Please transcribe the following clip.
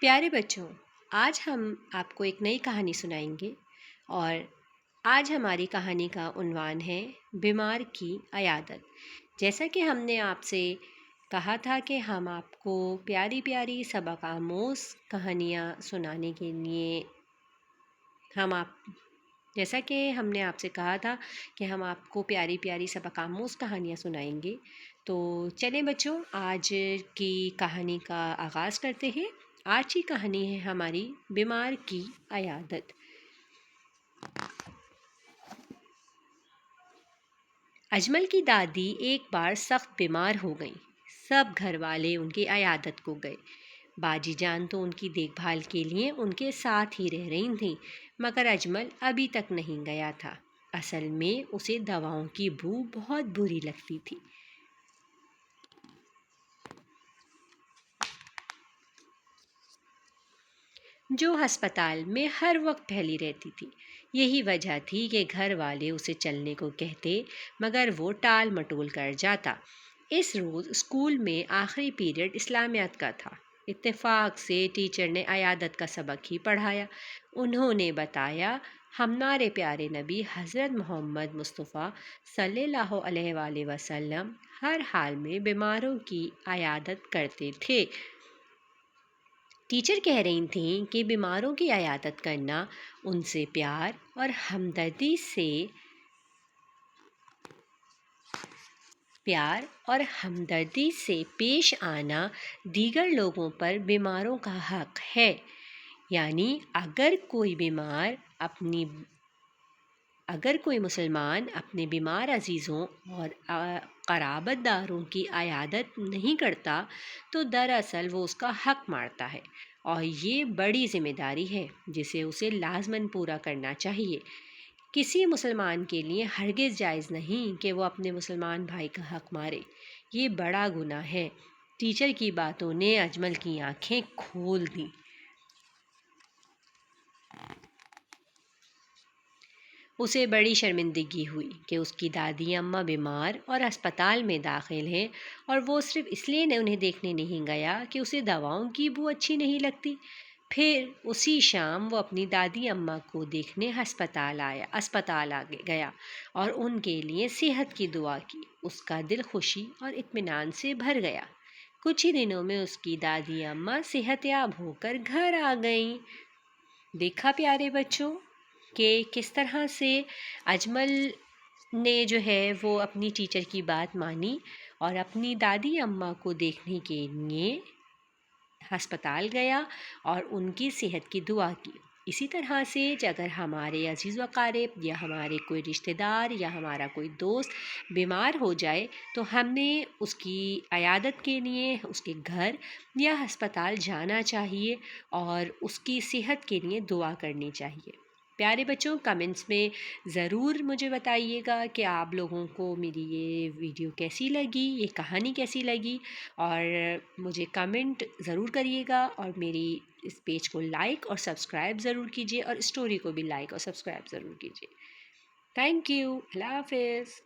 پیارے بچوں، آج ہم آپ کو ایک نئی کہانی سنائیں گے اور آج ہماری کہانی کا عنوان ہے بیمار کی عیادت۔ جیسا کہ ہم نے آپ سے کہا تھا کہ ہم آپ کو پیاری پیاری سبق آموز کہانیاں سنانے کے لیے جیسا کہ ہم نے آپ سے کہا تھا کہ ہم آپ کو پیاری پیاری سبق آموز کہانیاں سنائیں گے، تو چلیں بچوں آج کی کہانی کا آغاز کرتے ہیں۔ آج کی کہانی ہے ہماری بیمار کی عیادت۔ اجمل کی دادی ایک بار سخت بیمار ہو گئیں۔ سب گھر والے ان کی عیادت کو گئے۔ باجی جان تو ان کی دیکھ بھال کے لیے ان کے ساتھ ہی رہ رہی تھیں، مگر اجمل ابھی تک نہیں گیا تھا۔ اصل میں اسے دواؤں کی بو بہت بری لگتی تھی۔ جو ہسپتال میں ہر وقت پھیلی رہتی تھی۔ یہی وجہ تھی کہ گھر والے اسے چلنے کو کہتے، مگر وہ ٹال مٹول کر جاتا۔ اس روز اسکول میں آخری پیریڈ اسلامیات کا تھا۔ اتفاق سے ٹیچر نے عیادت کا سبق ہی پڑھایا۔ انہوں نے بتایا، ہمارے پیارے نبی حضرت محمد مصطفیٰ صلی اللہ علیہ وآلہ وسلم ہر حال میں بیماروں کی عیادت کرتے تھے۔ ٹیچر کہہ رہی تھیں کہ بیماروں کی عیادت کرنا، ان سے پیار اور ہمدردی سے پیش آنا دیگر لوگوں پر بیماروں کا حق ہے۔ یعنی اگر کوئی مسلمان اپنے بیمار عزیزوں اور قرابت داروں کی عیادت نہیں کرتا تو دراصل وہ اس کا حق مارتا ہے، اور یہ بڑی ذمہ داری ہے جسے اسے لازماً پورا کرنا چاہیے۔ کسی مسلمان کے لیے ہرگز جائز نہیں کہ وہ اپنے مسلمان بھائی کا حق مارے۔ یہ بڑا گناہ ہے۔ ٹیچر کی باتوں نے اجمل کی آنکھیں کھول دیں۔ اسے بڑی شرمندگی ہوئی کہ اس کی دادی اماں بیمار اور اسپتال میں داخل ہیں، اور وہ صرف اس لیے انہیں دیکھنے نہیں گیا کہ اسے دواؤں کی بو اچھی نہیں لگتی۔ پھر اسی شام وہ اپنی دادی اماں کو دیکھنے اسپتال گیا اور ان کے لیے صحت کی دعا کی۔ اس کا دل خوشی اور اطمینان سے بھر گیا۔ کچھ ہی دنوں میں اس کی دادی اماں صحت یاب ہو کر گھر آ گئیں۔ دیکھا پیارے بچوں کہ کس طرح سے اجمل نے وہ اپنی ٹیچر کی بات مانی اور اپنی دادی اماں کو دیکھنے کے لیے ہسپتال گیا اور ان کی صحت کی دعا کی۔ اسی طرح سے اگر ہمارے عزیز و اقارب یا ہمارے کوئی رشتہ دار یا ہمارا کوئی دوست بیمار ہو جائے تو ہم نے اس کی عیادت کے لیے اس کے گھر یا ہسپتال جانا چاہیے اور اس کی صحت کے لیے دعا کرنی چاہیے۔ پیارے بچوں، کمنٹس میں ضرور مجھے بتائیے گا کہ آپ لوگوں کو میری یہ ویڈیو کیسی لگی، یہ کہانی کیسی لگی، اور مجھے کمنٹ ضرور کریے گا، اور میری اس پیج کو لائک اور سبسکرائب ضرور کیجیے، اور اسٹوری کو بھی لائک اور سبسکرائب ضرور کیجیے۔ تھینک یو، اللہ حافظ۔